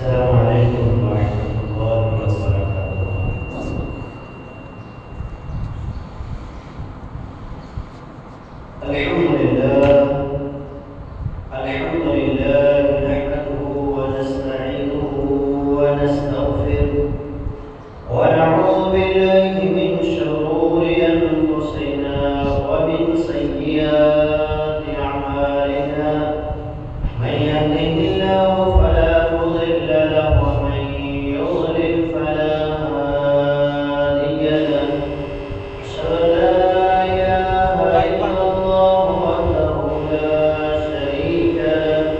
السلام عليكم ورحمة الله وبركاته. الحمد لله نحمده ونستعينه ونستغفره ونعوذ بالله من شرور أنفسنا ومن سيئات أعمالنا. من يهده الله فلا مضل له ومن يضلل فلا هادي له. أشهد أن لا إله إلا الله وحده لا شريك له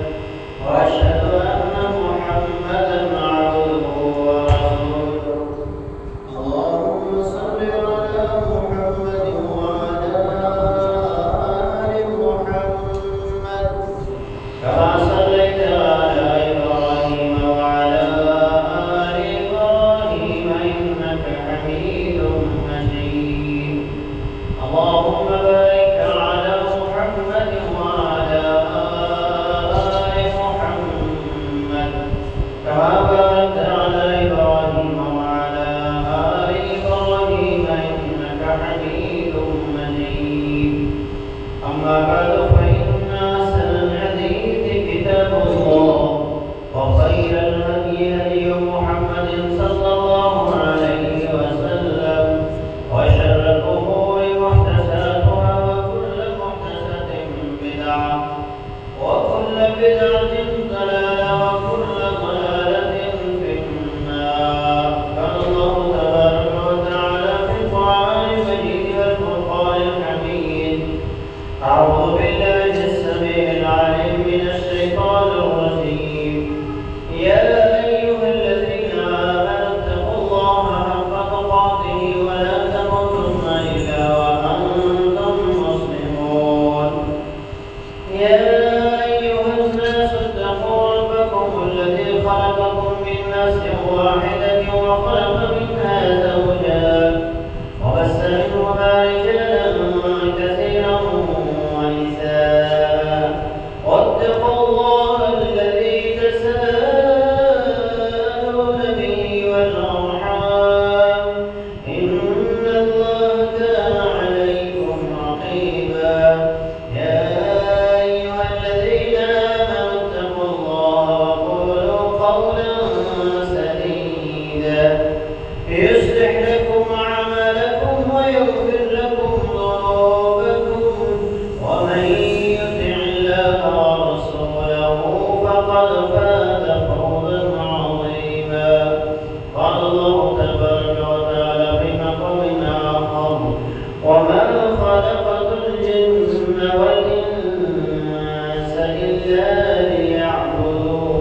وأشهد أن محمدا عبده ورسوله. اللهم صل على محمد وعلى آل محمد كما صليت على إبراهيم وعلى آل إبراهيم إنك حميد مجيد. اللهم بارك على محمد وعلى آل محمد كما باركت على إبراهيم وعلى آل إبراهيم إنك حميد مجيد. أما بعد فإن أحسن الحديث كتاب الله وخير الهدي هدي محمد صلى الله عليه وسلم وشر الأمور محدثاتها وكل محدثة بدعة وكل بدعة ضلالة وكل ضلالة في النار. قال الله تبارك وتعالى في القرآن المجيد والفرقان الحميد: أعوذ بالله السميع العليم من الشيطان الرجيم. يا أيها الذين آمنوا اتقوا الله حق تقاته ولا تموتن إلا وأنتم مسلمون. يا أيها الناس اتقوا ربكم الذي خلقكم من نفس واحدة وخلق منها زوجها وبث منهما رجالا كثيرا ونساء. واتقوا الله الذي تساءلون به والأرحام إن الله كان عليكم رقيبا. يا أيها الذين آمنوا اتقوا الله وقولوا قولا سديدا يصلح لكم أعمالكم ويغفر لكم ذنوبكم ومن يطع الله ورسوله فقد فاز فوزا عظيما. قال الله تبارك وتعالى في مقام آخر: وما خلقت الجن والإنس إلا ليعبدون.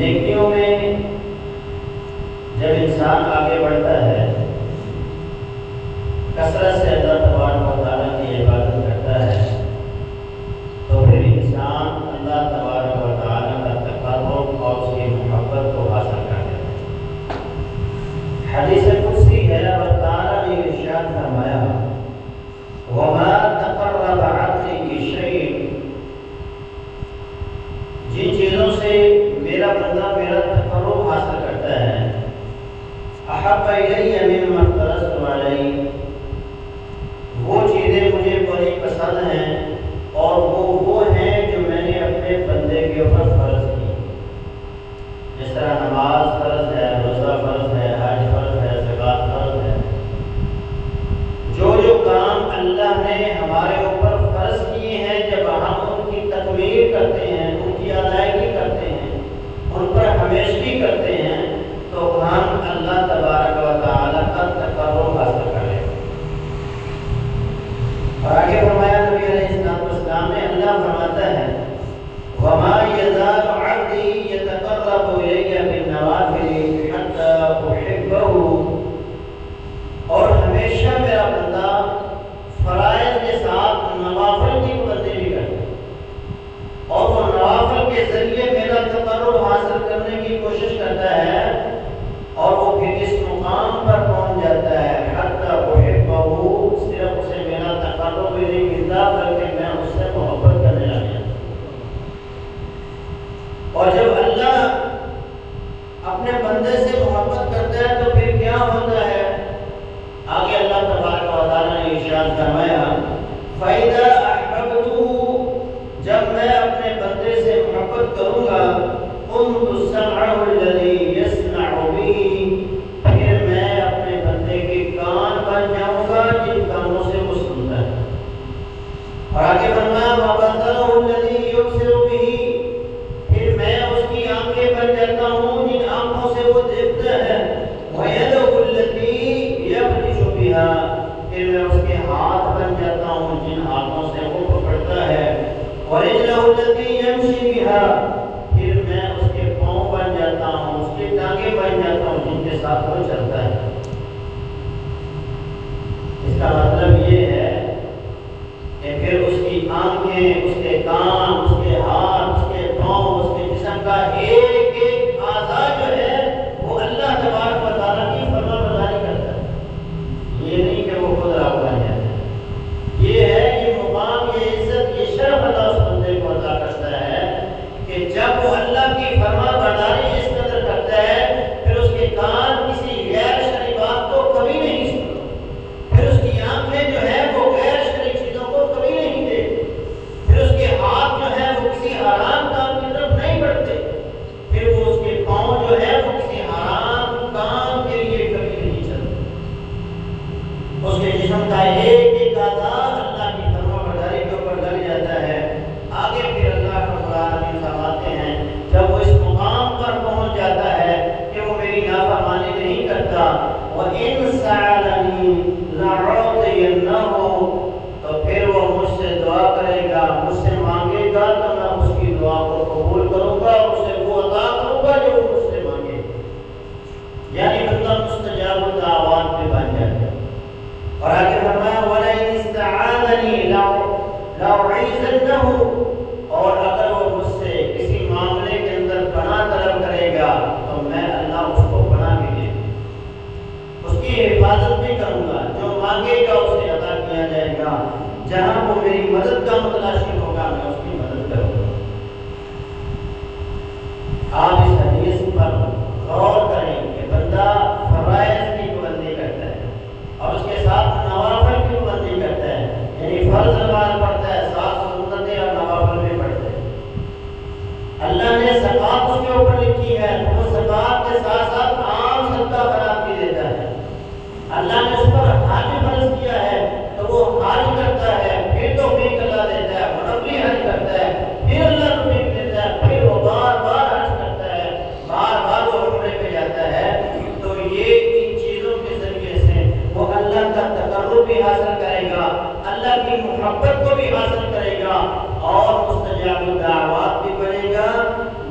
نیکیوں میں جب انسان آگے بڑھتا ہے، کثرت سے اللہ تبارک و تعالیٰ کی عبادت کرتا ہے، تو پھر انسان اللہ تبارک و تعالیٰ کا تقرب اور اس کی محبت کو حاصل کر لیتا ہے۔ حدیث قدسی ہے، اللہ تعالیٰ نے ارشاد فرمایا وَمَا تَقَرَّبَ عَبْدِي بِشَيْءٍ، جن چیزوں سے میرا بندہ میرا تقرب حاصل کرتا ہے، احب الیہ مما افترضت علیہ، وہ چیزیں مجھے بڑی پسند ہیں اور وہ ہیں جو میں نے اپنے بندے کے اوپر فرض کی، جس طرح نماز فرض ہے، روزہ فرض ہے، حج فرض ہے، زکوٰۃ فرض ہے۔ جو کام اللہ نے ہمارے اوپر فرض کیے ہیں، جب ہم ان کی تکمیل کرتے ہیں، ان کی ادائیگی کرتے ہیں، ان پر ہمیشگی کرتے ہیں، تو ہم اللہ تبارک و تعالیٰ کا تقرب حاصل کریں۔ اور آگے فرمایا نبی علیہ السلام نے، اللہ فرماتا ہے وَمَا يَزَالُ عَبْدِي يَتَقَرَّبُ إِلَيَّ بِالنَّوَافِلِ حَتَّى أُحِبَّهُ، اور ہمیشہ میرا بندہ فرائض کے ساتھ نوافل کی پابندی بھی کرتا ہے، اور وہ نوافل کے ذریعے میرا تقرب حاصل کرنے کی کوشش کرتا ہے، اور وہ پھر اس مقام پر پہنچ جاتا ہے حتی احبہ، صرف اسے میرا تقرب بھی نہیں ملتا بلکہ میں اس سے محبت کرنے لگ جاتا ہوں۔ اور جب اللہ اپنے بندے سے محبت کرتا ہے تو پھر کیا ہوتا ہے؟ آگے اللہ تبارک و تعالیٰ نے ارشاد فرمایا فَإِذَا أَحْبَبْتُهُ، جب میں اپنے بندے سے محبت کروں گا، كُنتُ سَمْعَهُ الَّذِي يَسْمَعُ بِهِ، پھر میں اپنے بندے کے کان بن جاؤں گا جن کانوں سے وہ سنتا ہے۔ اور آگے فرمایا وَبَصَرَهُ الَّذِي يُبْصِرُ بِهِ، پھر میں اس کی آنکھیں بن جاتا ہوں جن آنکھوں سے وہ دیکھتا ہے۔ وَيَدُهُ الَّتِي يَبْطِشُ بِهَا، پھر میں اس کے ہاتھ بن جاتا ہوں جن ہاتھوں سے وہ پکڑتا ہے۔ وَرِجْلَهُ الَّتِي يَمْشِي بِهَا، پھر میں اس کے پاؤں بن جاتا ہوں، اس کے ٹانگیں بن جاتا ہوں جن کے ساتھ وہ چلتا ہے۔ اس کا مطلب یہ ہے کہ پھر اس کی آنکھیں، اس کے کان، اس کے ہاتھ، اس کے پاؤں، اس کے جسم کا ایک ایک اعضاء جو ہے وہ اللہ تبارک و تعالیٰ کی فرمانبرداری کرتا ہے۔ یہ نہیں کہ وہ خود راہ بن جاتا ہے، یہ ہے یہ مقام، یہ عزت، یہ شرف اللہ اس بندے کو عطا کرتا ہے کہ جب وہ اللہ کی فرمانبرداری اس قدر کرتا ہے، پھر اس کے کان کسی غیر شرعی بات کو کبھی نہیں سنتے، پھر اس کی آنکھیں جو ہے وہ غیر شرعی چیزوں کو کبھی نہیں دیکھتے، پھر اس کے ہاتھ جو ہے وہ کسی حرام کام کی طرف نہیں بڑھتے، پھر وہ اس کے پاؤں جو ہے وہ کسی حرام کام کے لیے کبھی نہیں چلتے۔ اس کے جسم کا ایک ایک اعضاء اللہ کی فرمانبرداری کے اوپر لگ جاتا ہے۔ آگے پھر اللہ رب العالمین فرماتے ہیں جب وہ اس مقام پر پہنچ جاتا ہے کہ وہ میری نافرمانی نہیں کرتا، وَإِن سَأَلَنِي لَأُعْطِيَنَّهُ، تو پھر وہ مجھ سے دعا کرے گا، مجھ سے مانگے گا تو میں اس کی دعا کو قبول کروں گا، اسے وہ عطا کروں گا جو وہ مجھ سے مانگے گا۔ یعنی بندہ مستجاب الدعوات میں بن جائے گا۔ اور آگے فرمایا وَلَئِنِ اسْتَعَاذَنِي لَأُعِيذَنَّهُ، اور اگر وہ مجھ سے کسی معاملے کے اندر پناہ طلب کرے گا تو میں اللہ اس کو پناہ بھی دے دوں، اس کی حفاظت بھی کروں گا، جو مانگے گا اسے عطا کیا جائے گا، جہاں وہ میری مدد کا متلاشی ہوگا میں اس کی مدد کروں گا۔ آپ اس حدیث پر غور کریں کہ بندہ فرائض کی پابندی کرتا ہے اور اس کے ساتھ نوافل کی پابندی کرتا ہے، یعنی فرض نماز پڑھتا ہے، ساتھ سنتیں اور نوافل بھی پڑھتا ہے۔ اللہ نے زکوٰۃ اس کے اوپر لکھی ہے تو وہ زکوٰۃ کے ساتھ ساتھ عام صدقہ خیرات بھی دیتا ہے۔ اللہ نے اس پر حج فرض کیا ہے تو وہ حج کرتا ہے، پھر توفیق اللہ دیتا ہے، وہ نفلی حج کرتا ہے، پھر اللہ توفیق دیتا ہے، پھر وہ بار بار حج کرتا ہے، بار بار وہ عمرے پہ جاتا ہے۔ تو یہ ان چیزوں کے ذریعے سے وہ اللہ کا تقرب بھی حاصل کرے گا، اللہ کی محبت کو بھی حاصل کرے گا، اور مستجاب الدعوات بھی بنے گا،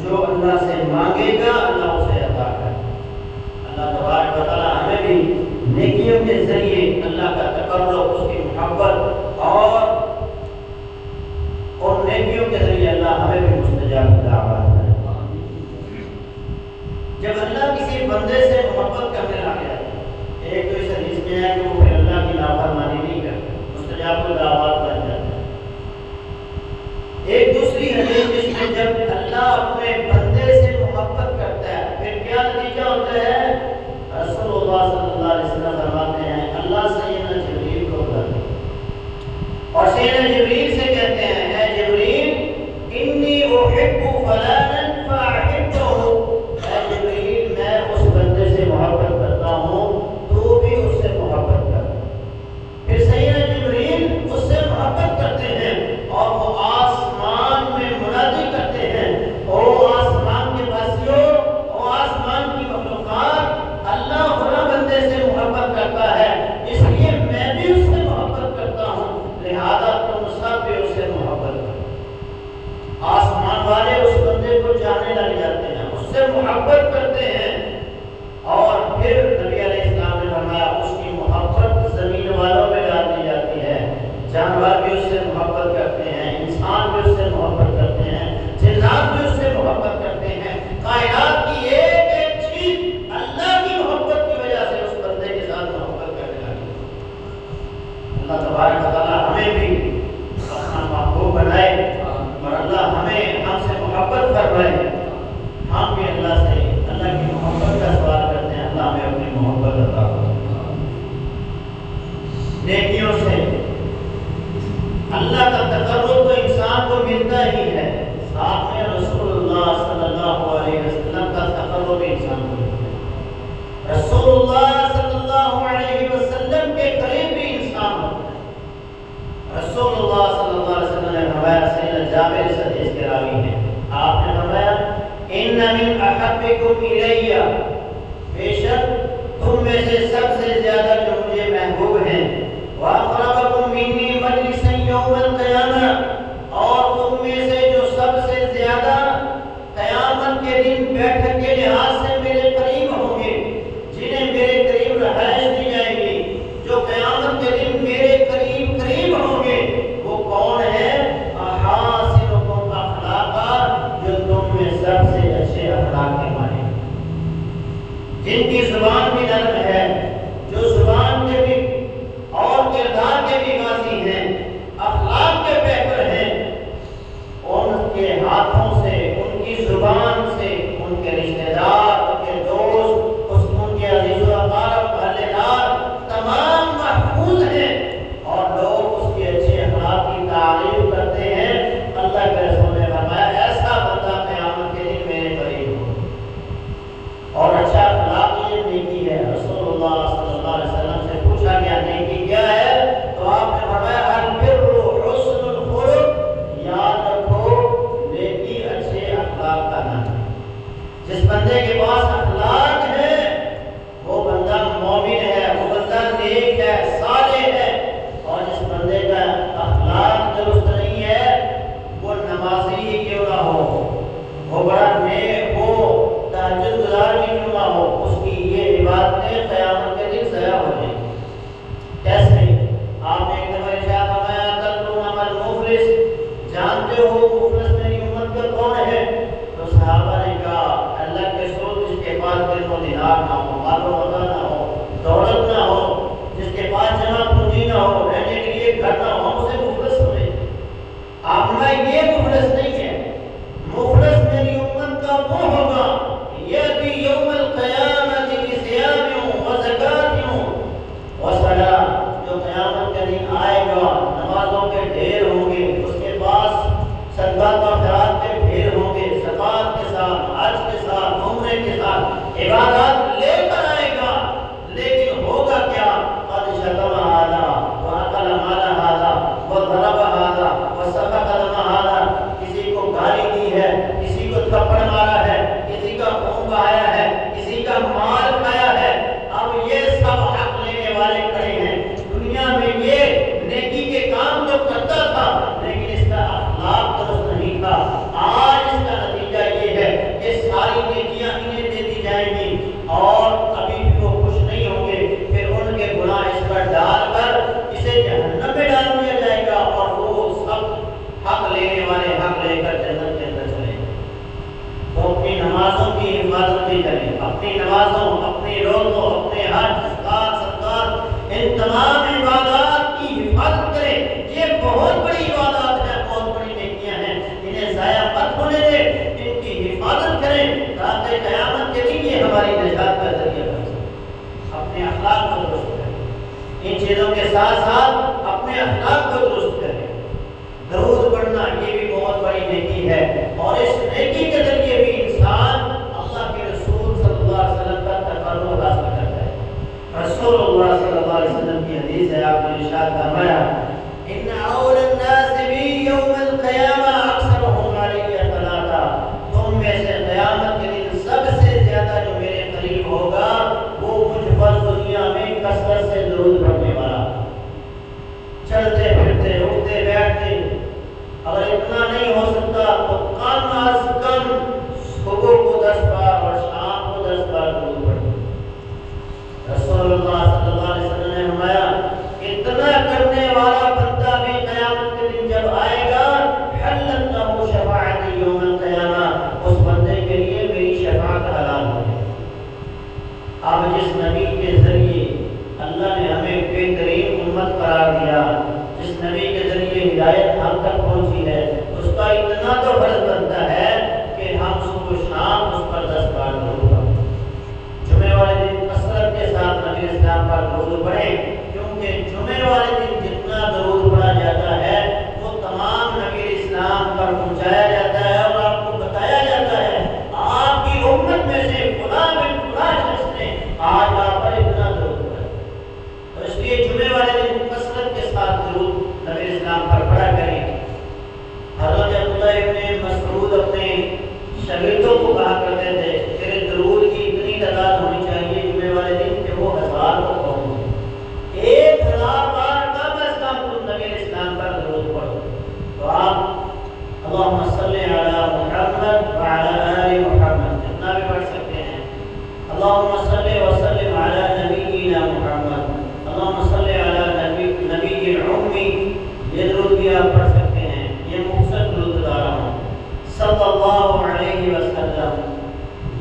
جو اللہ سے مانگے گا اللہ تبارک و تعالیٰ ہمیں بھی نیکیوں کے ذریعے اللہ کا تقرب، اس کی محبت اور نیکیوں کے ذریعے اللہ ہمیں بھی مستجاب دعوات ہے۔ جب اللہ کسی بندے سے محبت کرنے لگ جاتا ہے، ایک تو اس حدیث میں ہے کہ وہ پھر اللہ کی نافرمانی نہیں کرتا، مستجاب دعوات بن جاتا ہے۔ ایک دوسری حدیث جس میں جب اللہ اپنے بندے سے محبت کرتا ہے پھر کیا نتیجہ ہوتا ہے؟ رسول اللہ صلی اللہ علیہ وسلم فرماتے ہیں اللہ سیدنا جبریل کو بلاتے ہیں اور سیدنا جبریل سے کہتے ہیں اے جبریل انی احب فلانا فاحبه، اے جبریل میں اس بندے سے محبت کرتا ہوں تو بھی اس سے محبت کر۔ پھر سیدنا جبریل اس سے محبت کرتے ہیں اور وہ آسمان میں منادی کرتے ہیں او آسمان کے واسیوں، او آسمان کی مخلوقات، اللہ فلاں بندے سے محبت کرتا ہے اس لیے میں بھی اس سے محبت کرتا ہوں، لہذا تم سب بھی اس سے محبت کرو۔ آسمان والے اس بندے کو جانے لگ جاتے ہیں، اس سے محبت کرتے ہیں، اور پھر نبی علیہ السلام نے فرمایا اس کی محبت زمین والوں میں ڈال دی جاتی ہے، جانور بھی اس سے محبت کرتے ہیں، انسان بھی اس سے محبت کرتے ہیں، جنات بھی اس سے محبت کرتے ہیں، کائنات کی ایک ایک چیز اللہ کی محبت کی وجہ سے اس بندے کے ساتھ محبت کرنے لگی۔ اللہ تبارک و تعالیٰ ہمیں بھی اپنا محبوب بنائے اور اللہ ہمیں ہم سے محبت فرمائے۔ ہم بھی اللہ سے اللہ کی محبت کا سوال کرتے ہیں، اللہ ہمیں اپنی محبت عطا فرمائے۔ نیکیوں سے اللہ کا تقرب تو انسان کو ملتا ہی ہے، ساتھ میں رسول اللہ صلی اللہ علیہ وسلم کا تقرب انسان کو ملتا ہے۔ رسول اللہ صلی اللہ علیہ وسلم کے قریب بھی انسان ہوتا ہے۔ رسول اللہ صلی اللہ علیہ وسلم نے فرمایا، سیدنا جابر اس حدیث کے راوی ہیں، آپ نے فرمایا ان من احبکم الی، بے شک تم میں سے سب سے زیادہ جو مجھے محبوب ہیں، واقربکم منی مجلسا یوم القیامہ، اور تم میں سے جو سب سے زیادہ قیامت کے دن بیٹھک کے لحاظ سے میرے قریب ہوں گے، جنہیں میرے قریب رہائش دی جائے گی، جو قیامت کے دن میرے قریب قریب ہوں گے، وہ کون ہے؟ احاسنکم اخلاقا، جو تم میں سب سے اچھے اخلاق کے مالک، جن کی زبان بھی نرم ہے، جو زبان کے بھی اور کردار کے بھی غازی ہیں، اخلاق کے بہتر ہیں، ان کے ہاتھوں سے، ان کی زبان سے، ان کے رشتہ دار، ان کے دوست، ان کے عزیز و اقارب، اہل دار تمام محفوظ ہیں، اور لوگ اس کے اچھے اخلاق کی تعریف کرتے ہیں۔ اللہ کے رسول نے فرمایا ایسا بندہ قیامت کے دن میرے قریب ہو، اور اچھا اخلاق یہ نیکی ہے۔ رسول اللہ صلی اللہ علیہ وسلم سے پوچھا گیا نیکی کیا ہے، تو آپ نے فرمایا البر حسن الخلق، یاد رکھو نیکی اچھے اخلاق کا نام ہے۔ جس بندے کے پاس اخلاق ہے وہ بندہ مومن ہے، وہ بندہ نیک ہے، صالح ہے، اور جس بندے کا اخلاق درست نہیں ہے وہ نمازی ہی کیوں نہ ہو، وہ بڑا نیک ہو، تہجد گزار بھی کیوں نہ ہو، اس کی یہ عبادتیں قیامت کے دن ضائع ہو جائیں گی۔ کیسے؟ آپ نے ایک دفعہ ارشاد فرمایا تدرون من المفلس، جانتے ہو مفلس میری امت کا کون ہے؟ تو صحابہ نے کہا اللہ کے رسول جس کے پاس دل و دینار نہ ہو، مال و متا نہ ہو، دولت نہ ہو، جس کے پاس جمع پونجی نہ ہو، رہنے کے لیے گھر نہ ہو، اسے مفلس سمجھتے ہیں۔ آپ نے یہ مفلس نہیں ہے، مفلس میری امت کا وہ ہوگا یأتی یوم القیامت بصیام وزکات وصلاۃ، جو قیامت کے دن آئے گا نمازوں کے ڈھیر ہوں گے، اس کے پاس صدقات و خیرات کے ڈھیر ہوں گے، زکات کے ساتھ، حج کے ساتھ، عمرے کے ساتھ عبادات لے کر بہت بڑی عبادات ہیں، بہت بڑی نیکیاں ہیں، انہیں ضائع مت ہونے دے، ان کی حفاظت کریں تاکہ قیامت کے دن یہ ہماری نجات کا ذریعہ بن سکے۔ اپنے اخلاق کو درست کریں، ان چیزوں کے ساتھ ساتھ اپنے اخلاق کو درست کریں۔ درود پڑھنا یہ بھی بہت بڑی نیکی ہے، اور اس نیکی کے ذریعے بھی انسان اللہ کے رسول صلی اللہ علیہ وسلم کا تقرب حاصل کرتا ہے۔ رسول اللہ صلی اللہ علیہ وسلم کی حدیث ہے، آپ نے ارشاد فرمایا ان اول الناس بی یوم القیامہ اکثرهم علی صلاۃ، تم میں سے قیامت کے دن سب سے زیادہ جو میرے قریب ہوگا وہ مجھ پر دنیا میں کثرت سے درود پڑھنے والا، چلتے پھرتے اٹھتے بیٹھتے، اگر اتنا نہیں ہو سکتا تو کم از کم صبح کو 10 بار اور شام کو 10 بار درود پڑھیں۔ رسول اللہ صلی اللہ علیہ وسلم نے فرمایا اتنا کرنے والا بندہ بھی قیامت کے دن جب آئے گا حلت لہ شفاعت یوم القیامہ، اس بندے کے لیے میری شفاعت حلال ہو جائے۔ اب جس نبی کے ذریعے اللہ نے ہمیں بہترین امت قرار دیا، جس نبی کے ذریعے ہدایت ہم تک پہنچی ہے، اس کا اتنا تو فرض بنتا ہے کہ ہم صبح و شام اس پر 10 بار درود پڑھیں۔ جمعے والے دن کثرت کے ساتھ نبی اسلام پر درود پڑھیں، کیونکہ جمعے والے دن جتنا درود پڑھا جاتا ہے وہ تمام نبی اسلام پر پہنچایا جاتا ہے، اور آپ کو بتایا جاتا ہے آپ کی امت میں سے فلاں بن فلاں شخص نے آج آپ پر اتنا درود پڑھا۔ تو اس لیے جمعے والے دن کثرت کے ساتھ درود نبی اسلام پر پڑھا کریں۔ حضرت عبداللہ ابن مسعود اپنے شاگردوں کو کہا کرتے تھے تیرے درود کی اتنی تعداد ہونی چاہیے جمعے والے دن کہ وہ 1000 کو پہنچے، 1000 بار کم از کم تم نبی اسلام پر درود پڑھو۔ تو آپ اللہم صلی علی محمد وعلی آل محمد جتنا بھی پڑھ سکتے ہیں، اللہم صلی وسلم علی نبینا محمد، اللہم صلی علی نبی العمی، یہ درود بھی آپ پڑھ سکتے ہیں، یہ مختصر درود بتا رہا ہوں۔ صلی اللہ علیہ وسلم،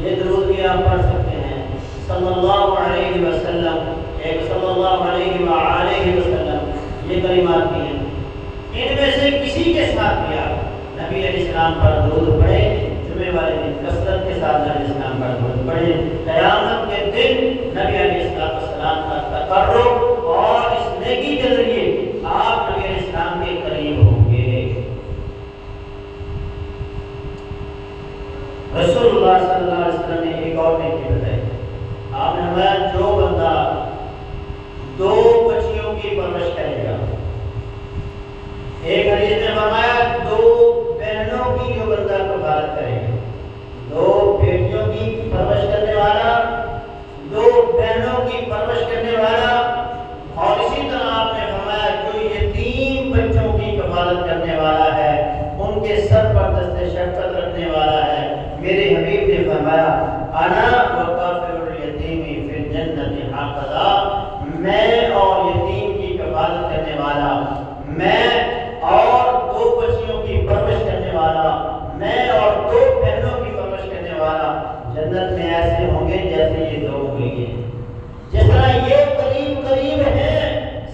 یہ درود بھی آپ پڑھ سکتے ہیں، صلی اللہ علیہ وسلم، ایک صلی اللہ علیہ وآلہ وسلم، یہ کلمات بھی ہیں۔ ان میں سے کسی کے ساتھ بھی آپ نبی علیہ السلام پر درود پڑھیں، جمعے والے دن کثرت کے ساتھ نبی علیہ السلام پر درود پڑھیں، قیامت کے دن نبی علیہ السلام کا تقرب اور اس نیکی کے ذریعے آپ نبی علیہ السلام کے قریب ہوں گے۔ رسول اللہ صلی اللہ علیہ وسلم نے ایک اور نیکی بتائی، آپ نے فرمایا جو بندہ 2 بچیوں کی پرورش کرے گا، ایک حدیث میں فرمایا 2 بہنوں کی جو بندہ کفالت کرے گا، 2 بیٹیوں کی پرورش کرنے والا، 2 بہنوں کی پرورش کرنے والا، اور اسی طرح آپ نے فرمایا جو یتیم بچوں کی کفالت کرنے والا ہے، ان کے سر پر دست شفقت رکھنے والا ہے۔ میرے حبیب نے فرمایا انا وکافر الیتیم فی الجنۃ ہکذا، میں اور یتیم کی کفالت کرنے والا، میں اور 2 بچیوں کی پرورش کرنے والا، میں اور 2 بہنوں کی پرورش کرنے والا جنت میں ایسے ہوں گے جیسے یہ 2 ہوئی ہیں۔ جس طرح یہ قریب قریب ہیں،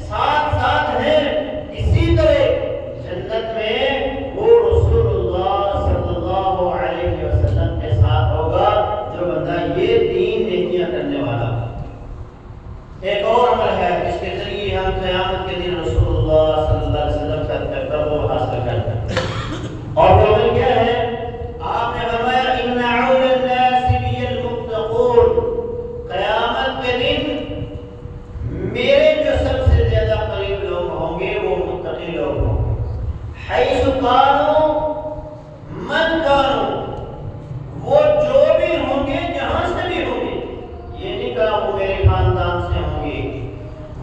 ساتھ ساتھ ہیں، اسی طرح جنت میں وہ رسول اللہ صلی اللہ علیہ وسلم کے ساتھ ہوگا جو بندہ یہ 3 نیکیاں کرنے والا۔ ایک اور عمل ہے جس کے ذریعے ہم قیامت کے دن رسول اللہ صلی اللہ علیہ وسلم کا تقرب حاصل کرتے ہیں، اور وہ عمل کیا ہے؟ آپ نے فرمایا ان اول الناس بی المتقون، قیامت کے دن میرے جو سب سے زیادہ قریب لوگ ہوں گے وہ متقی لوگ ہوں گے۔ حیث کانوا من کانوا، وہ جو بھی ہوں گے جہاں سے بھی ہوں گے، یہ نہیں کہا وہ میرے خاندان سے ہوں گے،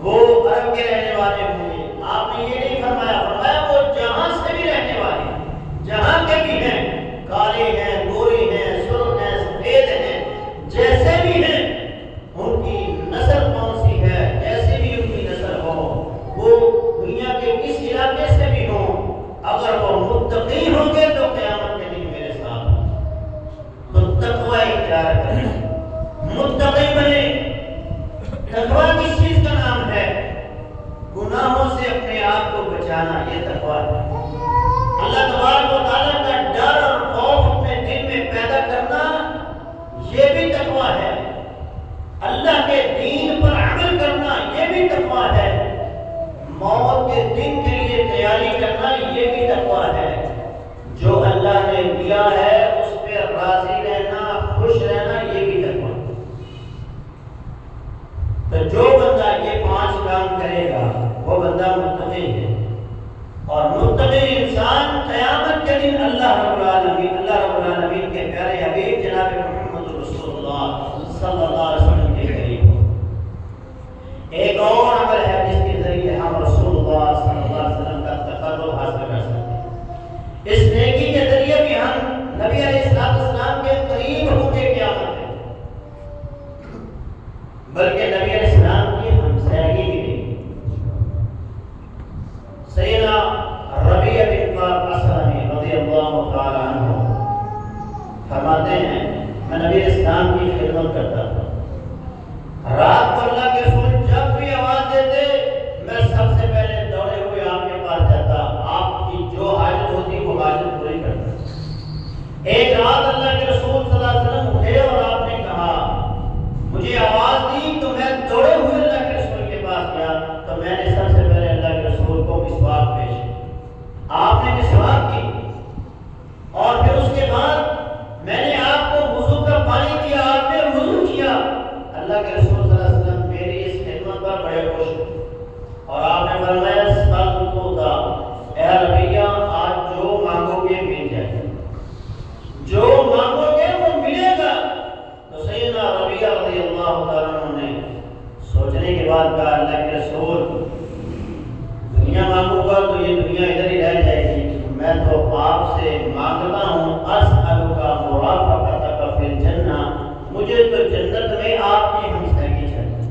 وہ عرب کے رہنے والے ہوں گے، آپ نے یہ نہیں فرمایا، فرمایا وہ جہاں سے بھی رہنے والے ہیں، جہاں کے بھی ہیں، کالے ہیں، گورے ہیں، سرخ ہیں، سفید ہیں، جیسے بھی ہیں، ان کی نسل کون سی ہے، جیسے بھی ان کی نسل ہو، وہ دنیا کے کس علاقے سے بھی ہوں، اگر وہ اللہ تبارک و تعالیٰ کا ڈر اور خوف اپنے دل میں پیدا کرنا یہ بھی تقویٰ ہے، اللہ کے دین پر عمل کرنا یہ بھی تقویٰ ہے، موت کے دن کے لیے تیاری کرنا یہ بھی تقویٰ ہے، جو اللہ نے دیا ہے اس پہ راضی رہنا، خوش رہنا یہ بھی تقویٰ ہے۔ تو جو بندہ یہ 5 کام کرے گا وہ بندہ متقی ہے، اور متقی انسان قیامت کے دن اللہ رب العالمین کے پیارے حبیب جناب محمد رسول اللہ صلی اللہ علیہ وسلم کے قریب ہو۔ ایک اور عمل ہے جس کے ذریعے ہم رسول اللہ صلی اللہ علیہ وسلم کا تقرب حاصل کر سکتے ہیں، اس نیکی کے ذریعے بھی ہم نبی علیہ السلام کے قریب ہوں گے قیامت میں، بلکہ نبی علیہ السلام کی ہمسایگی بھی نہیں۔ سیدنا ربیع بن کعب اسلمی رضی اللہ تعالی عنہ فرماتے ہیں میں نبی علیہ السلام کی خدمت کرتا تھا، رات کو اللہ کے رسول جب بھی آواز دیتے میں سب سے پہلے دوڑے ہوئے آپ کے پاس جاتا، آپ کی جو حاجت ہوتی وہ حاجت پوری کرتا۔ ایک رات اللہ کے رسول صلی اللہ علیہ وسلم اٹھے اور آپ نے کہا مجھے آواز دی تو میں دوڑے ہوئے اللہ کے رسول کے پاس گیا، تو میں نے سب سے پہلے اللہ کے رسول کو مسواک پیش کی، آپ نے مسواک کی، اور پھر اس کے بعد میں نے آپ کو وضو کا پانی دیا، آپ نے وضو کیا۔ اللہ کے رسول صلی اللہ علیہ وسلم میری اس خدمت پر بڑے خوش ہوئے، اور آپ نے فرمایا اے ربیع آج جو مانگو گے مل جائے گا، جو مانگو گے وہ ملے گا۔ تو سیدنا ربیع رضی اللہ تعالیٰ عنہ نے سوچنے کے بعد کہا اللہ کے رسول دنیا مانگوں گا تو یہ دنیا ادھر ہی رہ جائے گی، میں تو آپ سے مانگتا ہوں اسألک مرافقتک فی الجنہ، مجھے تو جنت میں آپ کی ہمسایگی چاہیے۔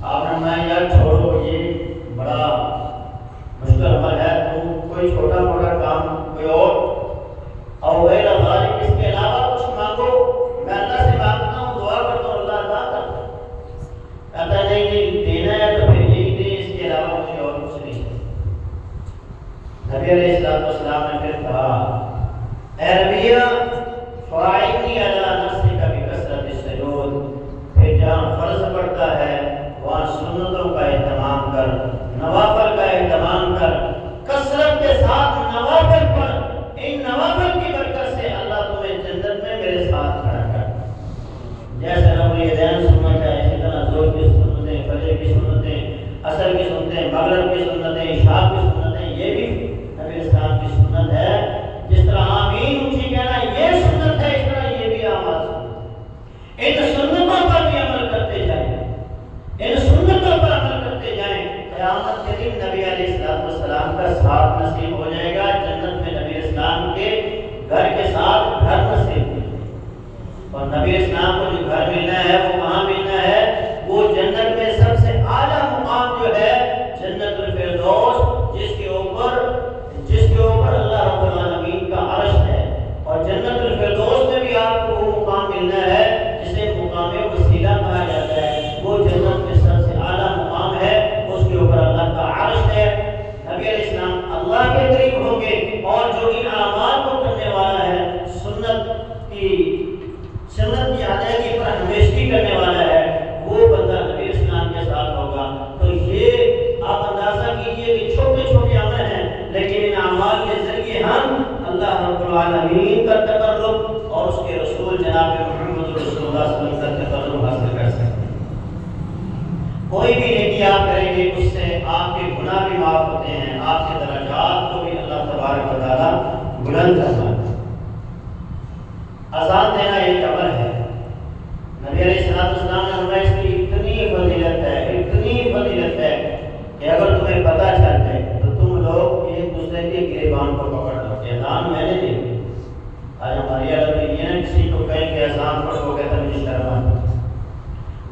آپ نے میں یار چھوڑو یہ بڑا مشکل عمل ہے، تم کوئی چھوٹا موٹا کام کوئی اور غیر ذالک اس کے علاوہ کچھ مانگو، میں اللہ سے مانگتا ہوں دعا کرتا ہوں اللہ عطا کرتا ہے۔ کہتا نہیں دینا ہے تو پھر یہی دے، اس کے علاوہ مجھے اور کچھ نہیں۔ نبی علیہ السلام نے پھر کہا اے ربیع فاعِنِّی علی نفسک بکثرۃ السجود، پھر جہاں فرض پڑتا ہے وہاں سنتوں کا اہتمام کر، نوافل کا اہتمام کر، کثرت کے ساتھ نوافل پڑھ، ان نوافل کی برکت سے اللہ تمہیں جنت میں میرے ساتھ کھڑا کر۔ جیسے رب الیدین سنت ہے، اسی طرح ظہر کی سنتیں، فجر کی سنتیں، عصر کی سنتیں، مغرب کی سنتیں، عشاء کی سنتیں، یہ بھی نبی اسلام کی سنت ہے۔ جس طرح آمین اونچی کہنا یہ سنت ہے، اس طرح یہ بھی آواز سنت۔ ان سنتوں پر بھی عمل کرتے جائیں، ان سنتوں پر عمل کرتے جائیں، قیامت کے دن نبی علیہ السلام کا ساتھ نصیب ہو جائے گا، جنت میں نبی اسلام کے گھر کے ساتھ گھر نصیب ہو جائے گا۔ اور نبی اسلام کو جو گھر ملنا ہے وہ کہاں ملنا ہے؟ وہ جنت میں سب سے اعلیٰ مقام جو ہے جنت الفردوس، جس کے اوپر اللہ رب العالمین کا عرش ہے، اور جنت الفردوس میں بھی آپ کو وہ مقام ملنا ہے جسے مقام وسیلہ کہا جاتا ہے۔ وہ جنت میں سب سے اعلیٰ مقام ہے، اس کے اوپر اللہ کا عرش ہے۔ نبی علیہ السلام اللہ کے قریب ہوں گے، اور جو ان اعمال کو کرنے والا ہے، سنت کی ادائیگی پر ہمیشگی کرنے والا ہے، وہ بندہ نبی اسلام کے ساتھ ہوگا۔ تو یہ آپ اندازہ کیجئے کہ چھوٹے چھوٹے عمل ہیں، لیکن ان اعمال کے ذریعے ہم اللہ رب العالمین کا تقرب اور اس کے رسول جناب محمد رسول اللہ صلی اللہ علیہ وسلم کا تقرب حاصل کر سکتے ہیں۔ کوئی بھی نیکی آپ کریں گے اس سے آپ کے گناہ بھی معاف ہوتے ہیں، آپ کے درجات کو بھی اللہ تبارک و تعالیٰ بلند کرتا ہے۔ اذان دینا ایک عمل ہے، نبی علیہ السلام نے ہمیں اس کی اتنی فضیلت ہے کہ اگر تمہیں پتہ چل جائے تو تم لوگ ایک دوسرے کے گریبان کو پکڑ لو کہ اذان میں نے دی۔ آج ہماری عادت یہ ہے کسی کو کہیں کہ اذان پڑھو گے تو مجھے شرم آتی ہے،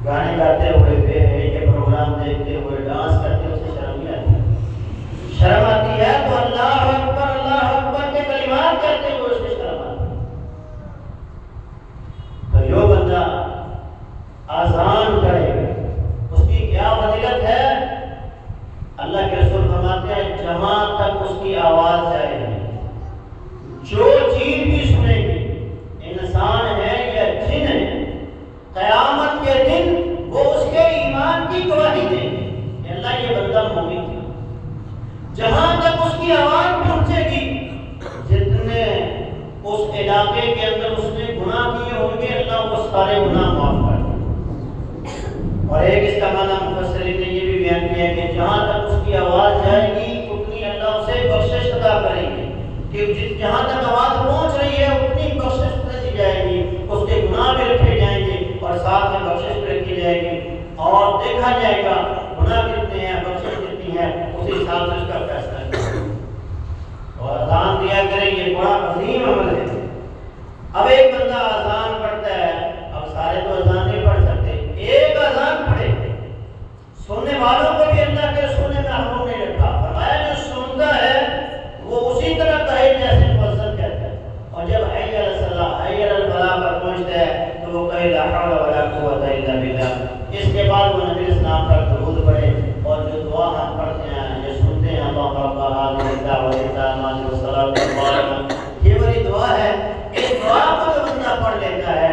گانے گاتے ہوئے بے حیائی کے پروگرام دیکھتے ہوئے ڈانس کرتے ہوئے اسے شرم نہیں آتی، شرم آتی ہے تو اللہ اکبر کے کلمات کرتے ہوئے اس سے شرم آتی ہے۔ تو جو بندہ اذان کرے گا اس کی کیا فضیلت ہے؟ اللہ کے رسول فرماتے ہیں جہاں تک اس کی علاقے کے اندر اس نے گناہ کیے ہوں گے اللہ وہ سارے گناہ معاف کر دے. اور ایک اس کا معنی مفسرین نے یہ بھی بیان کیا کہ جہاں تک اس کی آواز جائے گی اتنی اللہ اسے بخشش عطا کریں گے کہ جہاں تک آواز پہنچ رہی ہے اتنی بخشش دی جائے گی, اس کے گناہ بھی رکھے جائیں گے اور ساتھ میں بخشش بھی رکھی جائے گی اور دیکھا جائے گا گناہ کتنے ہیں بخشش کتنی ہے اسی حساب سے اس کا فیصلہ کیا. اور اذان دیا کریں یہ بڑا عظیم عمل ہے. اب ایک بندہ اذان پڑھتا ہے, اب سارے تو اذان نہیں پڑھ سکتے, ایک اذان پڑھے, سننے والوں کو بھی اللہ کے رسول نے محروم نہیں رکھا. فرمایا جو سنتا ہے وہ اسی طرح کہے جیسے مؤذن کہتا ہے, اور جب حی علی الصلاۃ حی علی الفلاح پر پہنچتا ہے تو وہ کہے لا حول ولا قوۃ الا باللہ. اس کے بعد وہ نبی اسلام پر درود پڑھے اور جو دعا ہم پڑھتے ہیں یہ سنتے ہیں اللہم رب هذه الدعوۃ التامۃ والصلاۃ القائمۃ, یہ والی دعا ہے. اس دعا کو جو بندہ پڑھ لیتا ہے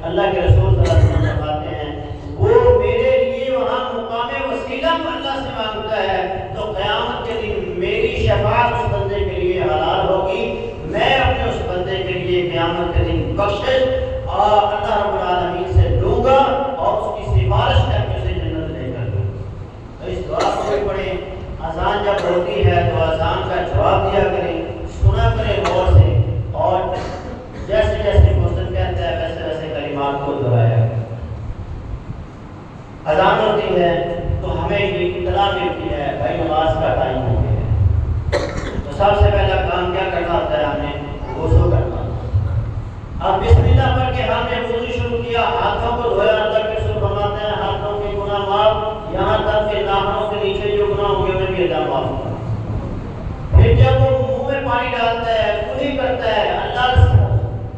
اللہ کے رسول صلی اللہ علیہ وسلم فرماتے ہیں وہ میرے لیے وہاں مقام وسیلہ اللہ سے مانگتا ہے تو قیامت کے دن میری شفاعت اس بندے کے لیے حلال ہوگی. میں اپنے اس بندے کے لیے قیامت کے دن بخشش اور اللہ رب العالمین سے لوں گا اور اس کی سفارش کر کے اسے جنت لے کر دوں. تو اس دعا کو بھی پڑھیں. اذان جب ہوتی ہے تو اذان کا جواب دیا کریں, سنا کریں غور سے, اور جیسے جیسے مؤذن کہتا ہے ویسے ویسے کلمات کو دہرایا کریں. اذان ہوتی ہے تو ہمیں یہ اطلاع ملتی ہے بھائی نماز کا ٹائم ہو گیا ہے. تو سب سے پہلا کام کیا کرنا ہوتا ہے, ہم نے وضو کرنا. اب بسم اللہ پڑھ کے ہم نے وضو شروع کیا, ہاتھوں کو دھویا, اللہ کے رسول فرماتے ہیں ہاتھوں کے گناہ معاف, یہاں تک کہ ناخنوں کے نیچے جو گناہ ہوں گے انہیں بھی اللہ معاف کرتا. پھر جب وہ منہ میں پانی ڈالتا ہے کلی کرتا ہے اللہ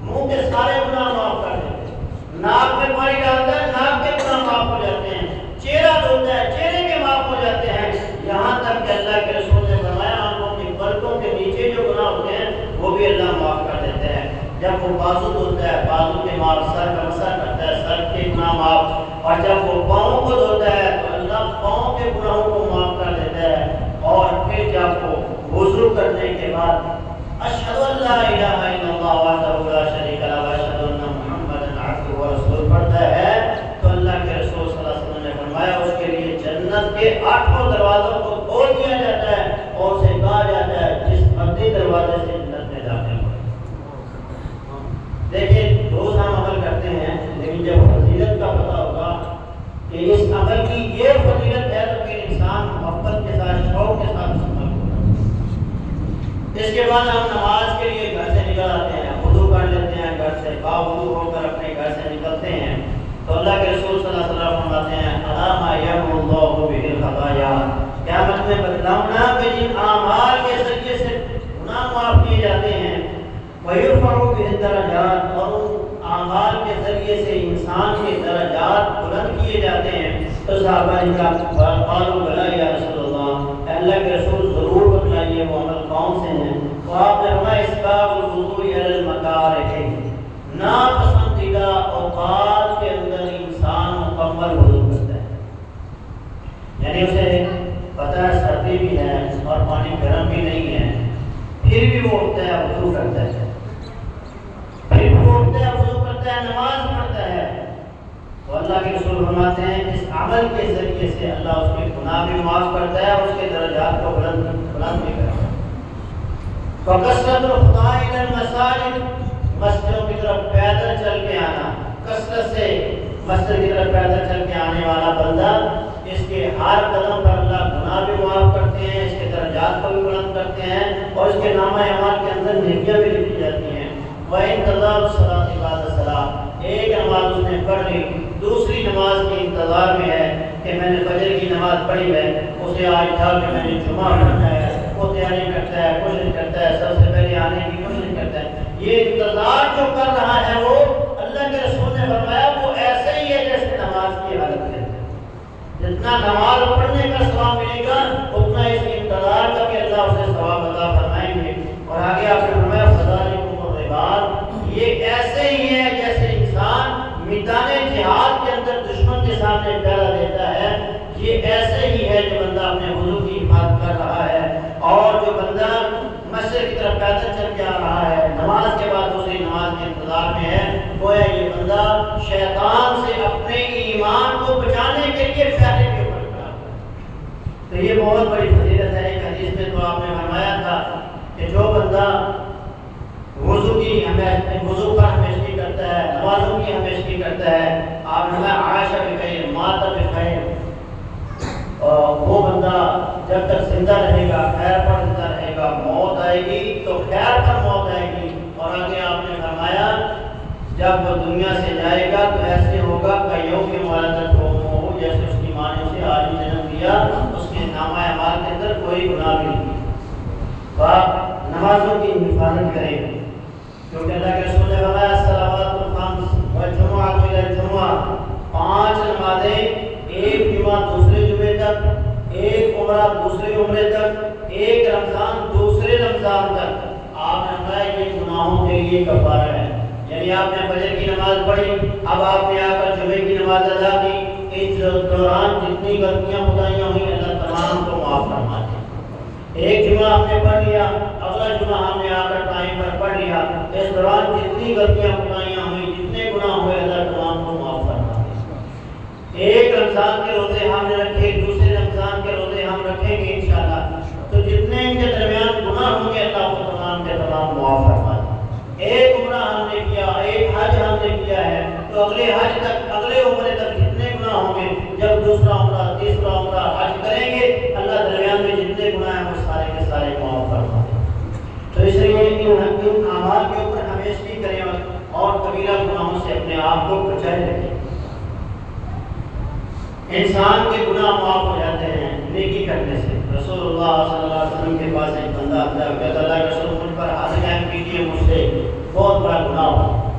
منہ کے سارے گناہ معاف کر دیتے ہیں. ناک میں پانی ڈالتا ہے ناک کے گناہ معاف ہو جاتے ہیں. چہرہ دھوتا ہے چہرے کے معاف ہو جاتے ہیں. یہاں تک کہ اللہ کے رسول نے فرمایا آنکھوں کی پلکوں کے نیچے جو گناہ ہوتے ہیں وہ بھی اللہ معاف کر دیتے ہیں. جب وہ بازو دھوتا ہے بازو کے معاف, سر کا مسح کرتا ہے سر کے گناہ معاف, اور جب وہ پاؤں کو دھوتا ہے تو اللہ پاؤں کے گناہوں کو معاف کر دیتا ہے. اور پھر جب وہ وضو کرنے کے بعد اشہد ان لا الہ الا اللہ وحدہ لا شریک لہ واشہد ان محمدا عبدہ ورسولہ پڑھتا ہے تو اللہ کے رسول صلی اللہ علیہ وسلم نے فرمایا اس کے لیے جنت کے 8 دروازوں کو کھول دیا جاتا ہے اور اسے کہا جاتا ہے جس مدی دروازے سے جنت میں داخل ہو. دیکھیں روز ہم عمل کرتے ہیں لیکن جب فضیلت کا پتہ ہوگا کہ اس عمل کی یہ فضیلت ہے تو پھر انسان محبت کے ساتھ شوق کے ساتھ اس عمل کو کرتا ہے. اس کے بعد ہم نماز کے لیے گھر سے نکل آتے ہیں, وضو کر لیتے ہیں, گھر سے باوضو ہو کر اپنے گھر سے نکلتے ہیں تو اللہ کے رسول صلی اللہ علیہ وسلم فرماتے ہیں الا ما یمحو اللہ بہ الخطایا, قیامت میں بتلاؤں کہ جن اعمال کے ذریعے سے گناہ معاف کیے جاتے ہیں وَيُرْفَعُ بِهِ الدَّرَجَاتِ, اور ان اعمال کے ذریعے سے انسان کے درجات بلند کیے جاتے ہیں. تو صحابہ نے کہا قالوا بلی یا رسول اللہ, اللہ کے رسول ضرور بتلائیے وہ عمل کون سے ہیں. تو آپ نے فرمایا اسباغ الوضوء علی المکارہ, ناپسندیدہ اوقات کے اندر انسان مکمل وضو کرتا ہے, یعنی اسے پتہ ہے سردی بھی ہے اور پانی گرم بھی نہیں ہے پھر بھی وہ اٹھتا ہے وضو کرتا ہے, پھر وہ اٹھتا ہے وضو کرتا ہے نماز پڑھتا ہے. تو اللہ کے رسول فرماتے ہیں اس عمل کے ذریعے سے اللہ اس کے گناہ بھی معاف کرتا ہے اور اس کے درجات کو بلند بھی کرتا ہے. فَكَثْرَةُ الْخُطَاءِ إِلَى الْمَسَاجِدِ, مسجدوں کی طرف پیدل چل کے آنا, کثرت سے مسجد کی طرف پیدل چل کے آنے والا بندہ اس کے ہر قدم پر اللہ گناہ بھی معاف کرتے ہیں, اس کے درجات کو بھی بلند کرتے ہیں اور اس کے نامہ اعمال کے اندر نیکیاں بھی لکھی جاتی ہیں. وَإِنْتَظَارُ الصَّلَاةِ بَعْدَ الصَّلَاةِ, ایک نماز اس نے پڑھ لی دوسری نماز کے انتظار میں ہے کہ میں نے فجر کی نماز پڑھی ہے, اسے آج تھا کہ میں نے جمعہ پڑھنا ہے, وہ تیاری کرتا ہے کوشش کرتا ہے سب سے پہلے آنے کی کوشش کرتا ہے. یہ انتظار جو کر رہا ہے وہ اللہ کے رسول نے فرمایا وہ ایسے ہی ہے جیسے نماز کی حالت میں. جتنا نماز پڑھنے کا ثواب ملے گا اتنا اس انتظار کا بھی اللہ اسے ثواب عطا فرمائیں گے. اور آگے آپ نے فرمایا فذالکم الرباط, یہ ایسے ہی ہے جیسے انسان میدان جہاد کے اندر دشمن کے سامنے پہرا دیتا ہے, یہ ایسے ہی ہے جو بندہ اپنے وضو کی حفاظت کر رہا ہے اور جو بندہ مسجد کی طرف پیدل چل کے آ رہا ہے نماز کے بعد دوسری نماز کے تو یہ بہت بڑی فضیلت ہے۔ ایک حدیث میں تو آپ نے فرمایا تھا کہ جو بندہ وضو پر ہمیشگی کرتا ہے، نمازوں کی ہمیشگی کرتا ہے، آپ نے عائشہ بخیر مات بخیر، اور وہ بندہ جب تک زندہ رہے گا خیر پر زندہ رہے گا، موت آئے گی تو خیر پر موت آئے گی۔ اور آگے آپ نے فرمایا جب وہ دنیا سے جائے گا تو ایسے ہوگا کئیوں کے والدت ہو، جیسے اس کی ماں نے اسے آج جنم دیا، اس کے نامہ اعمال کے اندر کوئی گناہ بھی نہیں۔ تو آپ نمازوں کی حفاظت کریں، کیونکہ اللہ کے رسول نے فرمایا الصلوات الخمس والجمعۃ الی الجمعہ، 5 نمازیں، ایک جمعہ دوسرے جمعے تک، ایک عمرہ دوسرے عمرے تک، ایک رمضان دوسرے رمضان تک۔ آپ نے فرمایا یہ گناہوں کے لیے کفارہ ہے۔ یعنی آپ نے فجر کی نماز پڑھی، اب آپ نے آ کر جمعے کی نماز ادا کی، اس دوران جتنی غلطیاں خدائیاں ہوئی اللہ تمام کو معاف فرما دے۔ ایک جمعہ ہم نے پڑھ لیا، اگلا جمعہ ہم نے آ کر ٹائم پر پڑھ لیا، اس دوران جتنی غلطیاں خدائیاں ہوئی، جتنے گناہ ہوئے اللہ تمام کو معاف فرما دے۔ ایک رمضان کے روزے ہم نے رکھے، دوسرے رمضان کے روزے ہم رکھیں گے انشاءاللہ، تو جتنے ان کے درمیان گناہ ہوں گے اللہ کو تمام کے تمام معاف فرما دے۔ ایک عمرہ ہم نے کیا، ایک حج ہم نے کیا ہے، تو اگلے حج تک، اگلے عمرے تک جتنے گناہ ہوں گے، جب دوسرا عمرہ تیسرا عمرہ حج کریں گے اللہ درمیان میں جتنے گناہ ہیں وہ سارے کے سارے معاف فرما دے۔ تو اس لیے ان اعمال کے اوپر ہمیشگی کریں اور کبیرہ گناہوں سے اپنے آپ کو بچائے رکھیں۔ انسان کے گناہ معاف ہو جاتے ہیں نیکی کرنے سے۔ رسول اللہ صلی اللہ علیہ وسلم کے پاس ایک بندہ آتا ہے، کہتا اللہ کے رسول مجھ پر حد قائم کیجیے، مجھ سے بہت بڑا گناہ ہو۔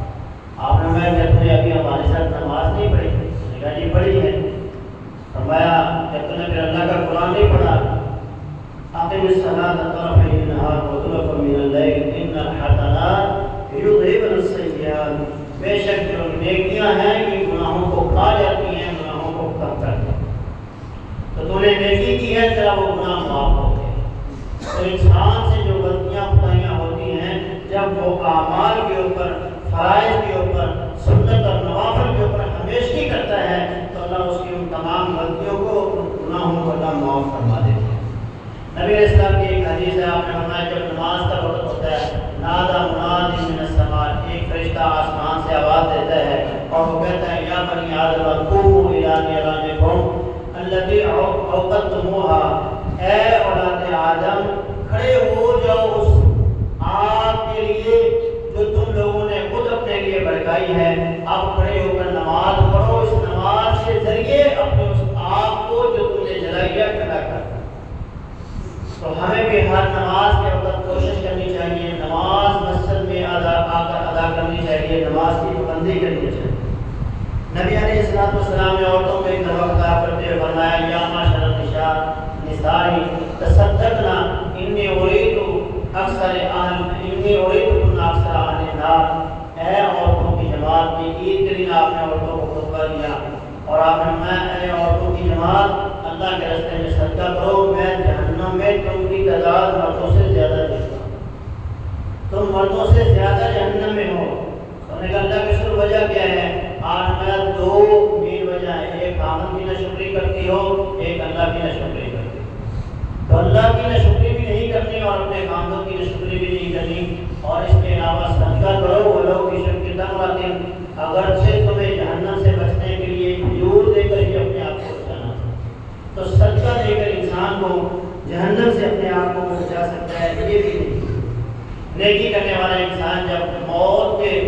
آپ نے میں تم نے ابھی ہمارے ساتھ نماز نہیں پڑھی؟ اس نے کہا جی پڑھی ہے۔ فرمایا کہ تم نے پھر اللہ کا قرآن نہیں پڑھا؟ اقم الصلاۃ طرفی النہار وزلفا من اللیل ان الحسنات یذہبن السیئات، بے شک جو نیکیاں ہیں یہ گناہوں کو کھا جاتی ہیں، گناہوں کو کم کرتی ہیں۔ تو تو نے نیکی کی ہے تیرا وہ گناہ معاف ہو گئے۔ تو انسان سے جو غلطیاں خطائیاں ہوتی ہیں، جب وہ اعمال کے اوپر، فرائض کے اوپر، سنت اور نوافل کے اوپر ہمیشگی کرتا ہے تو اللہ اس کی ان تمام غلطیوں کو، گناہوں کو اللہ معاف فرما دیتے ہیں۔ نبی علیہ السلام کی ایک حدیث ہے، آپ نے فرمایا جب نماز کا وقت ہوتا ہے نادى مناد من السماء، ایک فرشتہ آسمان سے آواز دیتا ہے اور وہ کہتا ہے یا بنی آدم قوموا الی نيرانكم التي اوقدتموها، اے اولاد آدم کھڑے ہو جاؤ اس آگ کے لیے جو تم لوگوں نے خود اپنے لیے بھڑکائی ہے، اب کھڑے ہو کر نماز پڑھو، اس نماز کے ذریعے اپنے اس آگ کو جو تم نے جلائی ہے ٹھنڈا کر۔ تو ہمیں بھی ہر نماز کے وقت کوشش کرنی چاہیے، نماز مسجد میں آ کر ادا کرنی چاہیے، نماز کی پابندی کرنی چاہیے۔ نبی علیہ السلام نے عورتوں کو ایک دفعہ خطاب کرتے ہوئے فرمایا یا معاشر النساء تصدقنا انی ارید اکثر اہل النار، اے عورتوں کی جماعت کی عید کے دن آپ نے عورتوں کو خطبہ دیا اور آپ نے فرمایا اے عورتوں کی جماعت اللہ کے راستے میں صدقہ کرو، میں جہنم میں تم کی تعداد مردوں سے زیادہ دیتا ہوں، تم مردوں سے زیادہ جہنم میں ہو۔ تو نے کہا اللہ کے رسول وجہ کیا ہے؟ آج میں 2 مین وجہ ہے، ایک آمن کی ناشکری کرتی ہو، ایک اللہ کی ناشکری کرتی ہو۔ تو اللہ کی ناشکری بھی نہیں کرنی اور اپنے خاندان کی ناشکری بھی نہیں کرنی، اور اس کے علاوہ صدقہ کرو ولو بشق تمرۃ، اگرچہ تمہیں جہنم سے بچنے کے لیے کھجور دے کر ہی اپنے آپ کو بچانا، تو صدقہ دے کر انسان کو جہنم سے اپنے آپ کو بچا سکتا ہے۔ یہ بھی نہیں، نیکی کرنے والا انسان جب موت کے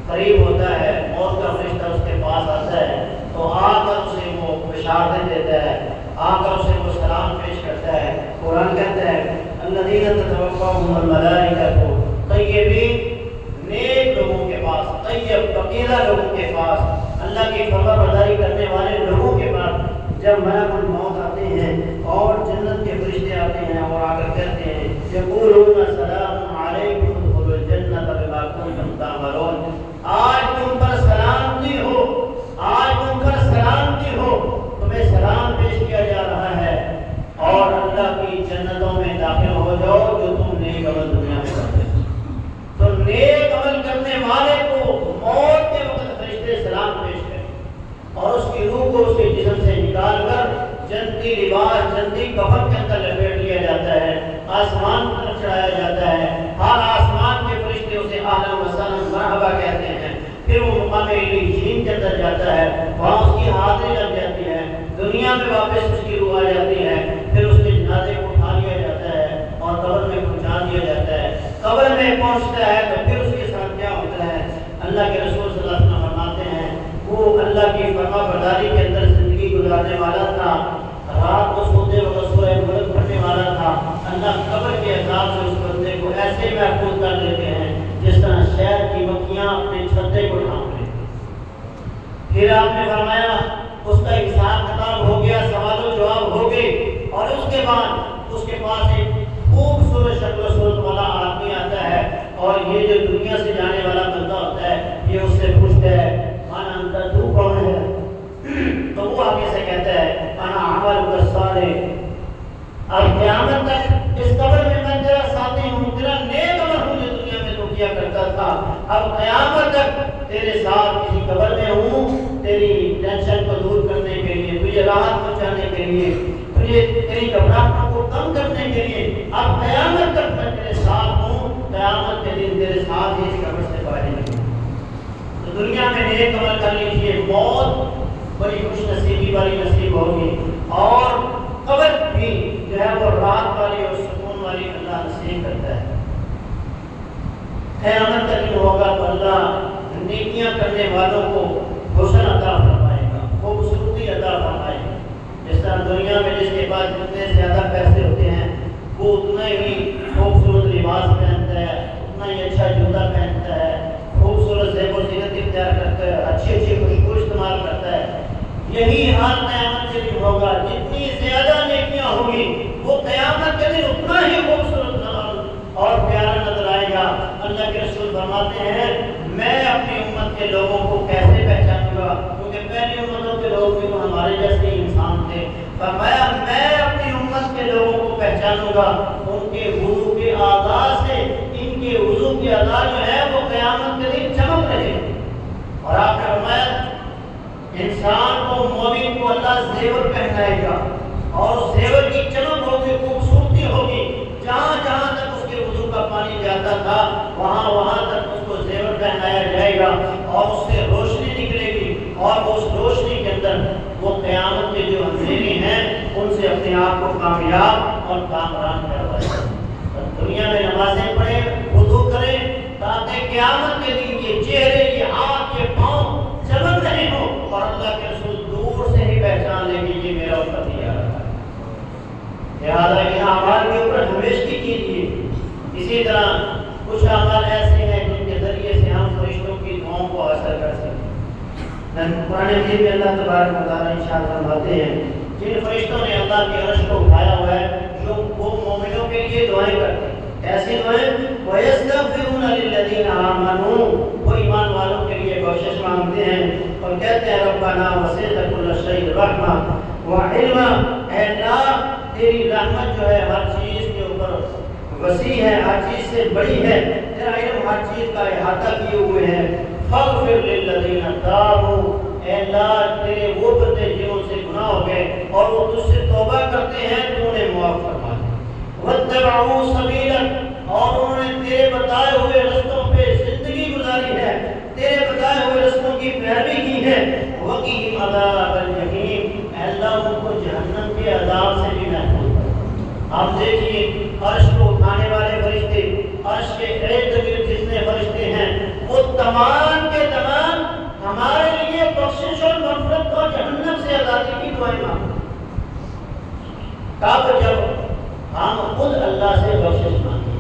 قریب ہوتا ہے، موت کا فرشتہ اس کے پاس آتا ہے تو آ کر اسے وہ بشارتیں دیتا ہے، آ کر اسے وہ سلام پیش کرتا ہے۔ قرآن کہتا ہے الذین تتوفاهم الملائکۃ طیبین، نیک لوگوں کے پاس، طیب پاکیزہ لوگوں کے پاس، اللہ کی فرما برداری کرنے والے لوگوں کے پاس جب ملک الموت آتے ہیں اور جنت کے فرشتے آتے ہیں اور آ کر کہتے ہیں یقولون سلام علیکم ادخلوا الجنۃ بما کنتم تعملون، آج تم پر سلامتی ہو، آج تم پر سلامتی ہو، تمہیں سلام پیش کیا جا رہا ہے اور اللہ کی جنتوں میں داخل ہو جاؤ جو تم نیک عمل دنیا میں کرتے ہو۔ تو نیک عمل کرنے والے کو موت کے وقت فرشتے سلام پیش کریں اور اس کی روح کو اس کے جسم سے نکال کر جنتی لباس، جنتی کفن کے اندر لپیٹ لیا جاتا ہے، آسمان پر چڑھایا جاتا ہے، ہر آسمان کے فرشتے اسے اہلا و سہلا مرحبا کہتے ہیں، پھر وہ مقام علیین کے اندر جاتا ہے، وہاں اس کی حاضری لگ جاتی ہے، دنیا میں واپس اس کی روح آ جاتی ہے، پھر اس کے جنازے کو اٹھا لیا جاتا ہے اور قبر میں پہنچا دیا جاتا ہے، قبر میں پہنچتا ہے تو پھر اس کے ساتھ کیا ہوتا ہے؟ اللہ کے رسول صلی اللہ علیہ وسلم فرماتے ہیں وہ اللہ کی فرما برداری کے اندر زندگی گزارنے والا تھا، رات کو سوتے وقت سورہ ملک پڑھنے والا تھا، اللہ قبر کے عذاب سے اس بندے کو ایسے محفوظ کر دیتے ہیں جس طرح شہد کی مکھیاں اپنے چھتے کو ڈھانپ لیتی۔ پھر آپ نے فرمایا اس کا حساب کتاب ہو گیا، سوال و جواب ہو گئے، اور اس کے بعد اس کے پاس ایک خوبصورت شکل و صورت والا آدمی آتا ہے، اور یہ جو دنیا سے جانے والا بندہ ہوتا ہے یہ اس سے پوچھتا ہے انا انت، تو کون ہے؟ تو وہ آگے سے کہتا ہے انا عمل الصالح، اب قیامت تک اس قبر میں میں تیرا ساتھی ہوں، تیرا نیک عمل ہوں جو دنیا میں تو کیا کرتا تھا، اب قیامت تک تیرے ساتھ کسی قبر میں ہوں، تیری ٹینشن کو دور کرنے کے لیے، تجھے راحت پہنچانے کے لیے، تجھے تیری گھبراہٹوں کو کم کرنے کے لیے، اب قیامت تک میں تیرے ساتھ ہوں، قیامت کے دن تیرے ساتھ ہی اس قبر سے باہر نکلوں۔ تو دنیا میں نیک عمل کر لیجیے، موت بڑی خوش نصیبی والی نصیب ہوگی، اور قبر بھی جو ہے وہ راحت والی اور سکون والی اللہ نصیب کرتا ہے۔ قیامت کا دن ہوگا تو اللہ نیکیاں کرنے والوں کو حسن عطا فرمائے گا، خوبصورتی عطا فرمائے گا۔ جس طرح دنیا میں جس کے پاس جتنے زیادہ پیسے ہوتے ہیں وہ اتنا ہی خوبصورت لباس پہنتا ہے، اتنا ہی اچھا جوتا پہنتا ہے، خوبصورت زیب و زینت اختیار کرتا ہے، اچھی اچھی خوشبو استعمال کرتا ہے۔ یہی حال قیامت کے دن ہوگا، جتنی زیادہ نیکیاں ہوگی وہ قیامت کے دن اتنا ہی خوبصورت اور پیارا نظر آئے گا۔ اللہ کے رسول فرماتے ہیں میں اپنی امت کے لوگوں کو کیسے پہچانوں گا، کیونکہ پہلی امتوں کے لوگ بھی تو ہمارے جیسے انسان تھے، فرمایا میں اپنی امت کے لوگوں کو پہچانوں گا ان کے وضو کے اعضاء سے، ان کے وضو کے اعضاء جو ہے وہ قیامت کے دن چمک رہے ہیں۔ اور آپ نے فرمایا انسان کو، مومن کو اللہ زیور پہنائے گا، اور زیور کی چمک ہوگی، خوبصورتی ہوگی، جہاں جہاں تک اس کے وضو کا پانی جاتا تھا وہاں وہاں تک اس کو زیور پہنایا جائے گا، اور اس سے روشنی نکلے گی، اور اس روشنی کے اندر وہ قیامت کے جو اندھیرے ہیں ان سے اپنے آپ کو کامیاب اور کامران کروائے گا۔ دنیا میں نمازیں پڑھیں، وضو کریں، تاکہ قیامت کے دن یہ چہرے، یہ ہاتھ، یہ پاؤں چمک رہے ہوں، اور اللہ کے رسول دور سے ہی پہچان لیں گے یہ میرا امتی آ رہا ہے۔ لہٰذا ان اعمال کے اوپر ہمیشگی کیجیے۔ اسی طرح کچھ اعمال ایسے ہیں جن کے ذریعے سے ہم فرشتوں کی دعاؤں کو حاصل کر سکتے ہیں۔ قرآن مجید میں اللہ تبارک و تعالیٰ ارشاد فرماتے ہیں جن فرشتوں نے اللہ کے عرش کو اٹھایا ہوا ہے جو وہ مومنوں کے لیے دعائیں کرتے ہیں، ایسی دعائیں وَيَسْتَغْفِرُونَ لِلَّذِينَ آمَنُوا، وہ ایمان والوں کے لیے بخشش مانگتے ہیں اور کہتے ہیں ربنا وسعت كل شيء رحمة وعلما، اے اللہ تیری رحمت جو ہے ہر چیز کے اوپر وسیع ہے، ہر چیز سے بڑی ہے، تیرا علم ہر چیز کا احاطہ کیے ہوئے ہے۔ فاغفر للذین تابوا، اے اللہ تیرے وہ بندے جنہوں سے گناہ ہو گئے اور وہ تجھ سے توبہ کرتے ہیں تو انہیں معاف فرما دے، واتبعوا سبیلک، اور انہوں نے تیرے بتائے ہوئے رستوں پہ زندگی گزاری ہے، تیرے بتائے ہوئے رستوں کی پیروی کی ہے، وقیہم عذاب الجحیم، اے اللہ ان کو جہنم کے عذاب سے بھی محفوظ کر۔ آپ دیکھیے عرش کو اٹھانے والے فرشتے، عرش کے ارد گرد جتنے فرشتے ہیں وہ تمام کے تمام ہمارے لیے بخشش اور مغفرت اور جہنم سے آزادی کی دعائیں مانگتے ہیں۔ تب جب ہم خود اللہ سے بخشش مانگیں،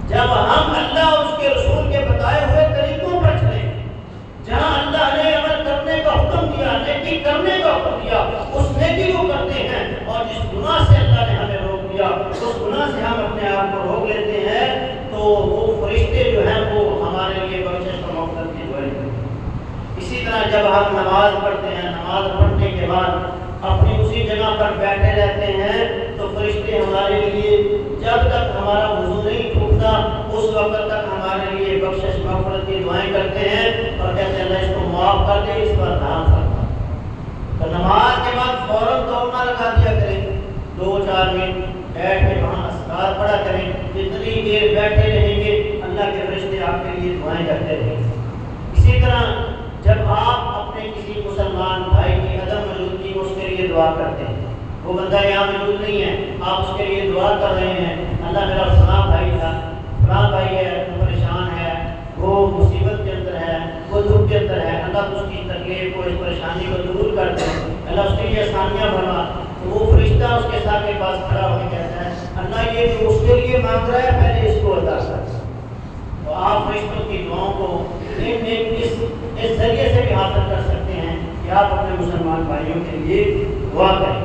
جب ہم اللہ اس کے رسول کے بتائے ہوئے طریقوں پر چلیں، جہاں اللہ نے عمل کرنے کا حکم دیا، نیکی کرنے کا حکم دیا، اس نیکی کو کرتے ہیں، اور جس گناہ سے اللہ نے ہمیں روک دیا اس گناہ سے ہم اپنے آپ کو روک لیتے ہیں، تو وہ فرشتے جو ہیں وہ ہمارے لیے بخشش اور مغفرت کی دعائیں کرتے ہیں۔ اسی طرح جب ہم نماز پڑھتے ہیں، نماز پڑھنے کے بعد اپنی اسی جگہ پر بیٹھے رہتے ہیں تو فرشتے ہمارے لیے جب تک ہمارا وضو نہیں ٹوٹتا اس وقت تک ہمارے لیے بخشش مغفرت کی دعائیں کرتے ہیں اور کہتے ہیں اللہ اس کو معاف کر دے، اس پر رحم فرما۔ تو نماز کے بعد فوراً دوڑنا لگا دیا کریں، 2-4 منٹ بیٹھ کے وہاں اذکار پڑھا کریں. جتنی دیر بیٹھے رہیں گے اللہ کے فرشتے آپ کے لیے دعائیں کرتے رہیں گے. اسی طرح جب آپ اپنے کسی مسلمان بھائی کی عدم موجودگی میں اس کے لیے دعا کرتے ہیں، وہ بندہ یہاں موجود نہیں ہے، آپ اس کے لیے دعا کر رہے ہیں، اللہ میرا فلاں بھائی تھا، فلاں بھائی ہے، وہ پریشان ہے، وہ مصیبت کے اندر ہے، وہ دکھ کے اندر ہے، اللہ اس کی تکلیف کو، اس پریشانی کو دور کر دے، اللہ اس کے لیے آسانیاں بنا. تو وہ فرشتہ اس کے ساتھ کے پاس کھڑا ہو کے کہتا ہے اللہ یہ جو اس کے لیے مانگ رہا ہے پہلے اس کو ادا کر. تو آپ فرشتوں کی دعاؤں کو اس ذریعے سے بھی حاصل کر سکتے ہیں کہ آپ اپنے مسلمان بھائیوں کے لیے دعا کریں.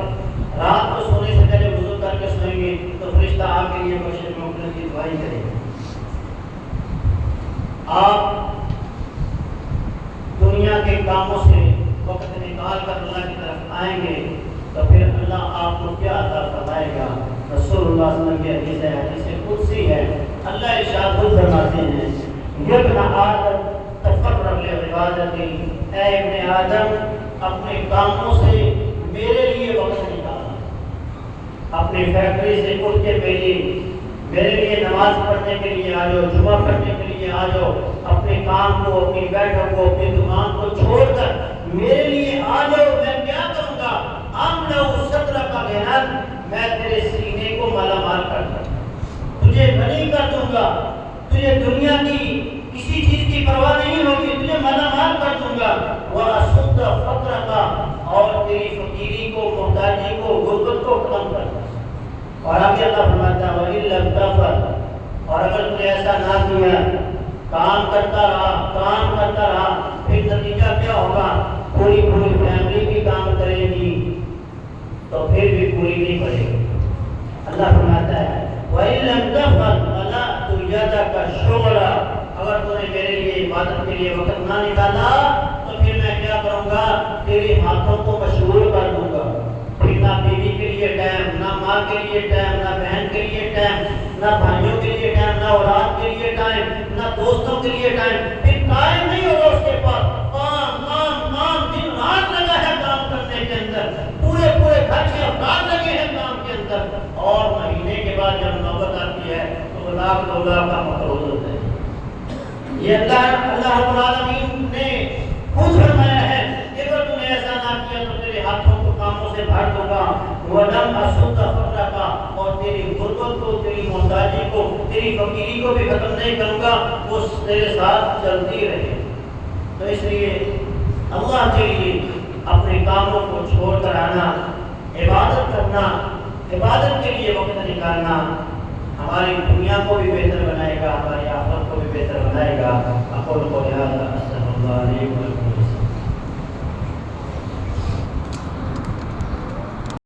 رات کو سونے سے پہلے وضو کر کے سوئیں گے تو فرشتہ آپ کے لیے بشر مغفرت کی دعائیں کریں گے. آپ دنیا کے کاموں سے وقت نکال کر اللہ کی طرف آئیں گے تو پھر اللہ آپ کو کیا عطا فرمائے گا. رسول اللہ صلی اللہ علیہ وسلم کی حدیث ہے، حدیث قدسی ہے. اللہ ارشاد خود فرماتے ہیں یا ابن آدم تفرغ لعبادتی، اے ابن آدم اپنے کاموں سے میرے لیے وقت نکالنا. اپنی فیکٹری سے اٹھ کے میرے لیے نماز پڑھنے کے لیے آ جاؤ، جمعہ پڑھنے کے لیے آ جاؤ. اپنے کام کو، اپنی بیٹھک کو، اپنی دکان کو چھوڑ کر میرے لیے آ جاؤ. میں کیا کروں گا؟ املأ صدرک غنى، میں تیرے سینے کو مالا مال کر دوں گا، تجھے غنی کر دوں گا، تجھے دنیا کی کسی چیز کی پرواہ نہیں ہوگی، تجھے مالا مال کر دوں گا. وَأَسُدَّ فَقْرَكَ، اور تیری فقیری کو، محتاجی کو، غربت کو ختم کر دوں. اور آگے اللہ فرماتا ہے وَإِن لَّمْ تَفْعَلْ، اور اگر تُو نے ایسا نہ کیا، کام کرتا رہا، پھر نتیجہ کیا ہوگا؟ پوری فیملی بھی کام کرے گی تو پھر بھی پوری نہیں پڑے گی. اللہ فرماتا ہے وَإِن لَّمْ تَفْعَلْ فَلَا يَدَكَ شُغْلًا، اگر تو نے میرے لیے عبادت کے لیے وقت نہ نکالا تو پھر میں کیا کروں گا؟ تیرے ہاتھوں کو مشغول کر دوں گا. پھر نہ بیوی کے لیے ٹائم، نہ ماں کے لیے ٹائم، نہ بہن کے لیے ٹائم، نہ بھائیوں کے لیے ٹائم، نہ اولاد کے لیے ٹائم، نہ دوستوں کے لیے ٹائم. پھر ٹائم نہیں ہوگا اس کے پاس. کام دن رات لگا ہے کام کرنے کے اندر، پورے گھر کے افراد لگے ہیں کام کے اندر. اور مہینے کے بعد جب نوبت آتی ہے تو لاکھ 2 لاکھ کا مقروض ہوتا ہے. یہ اللہ رب العالمین نے خود فرمایا ہے کہ اگر تم نے ایسا نہ کیا تو تیرے ہاتھوں کو کاموں سے بھر دوں گا. وَلَمْ أَسُدَّ فَقْرَكَ، اور تیری غربت کو، تیری محتاجی کو، تیری فقیری کو بھی ختم نہیں کروں گا، وہ تیرے ساتھ چلتی رہے. تو اس لیے اللہ کے لیے اپنے کاموں کو چھوڑ کر آنا، عبادت کرنا، عبادت کے لیے وقت نکالنا ہماری دنیا کو بھی بہتر بنائے گا، ہماری آخرت کو بھی بہتر بنائے گا. اقول قولی ھذا استغفر اللہ علی و لکم.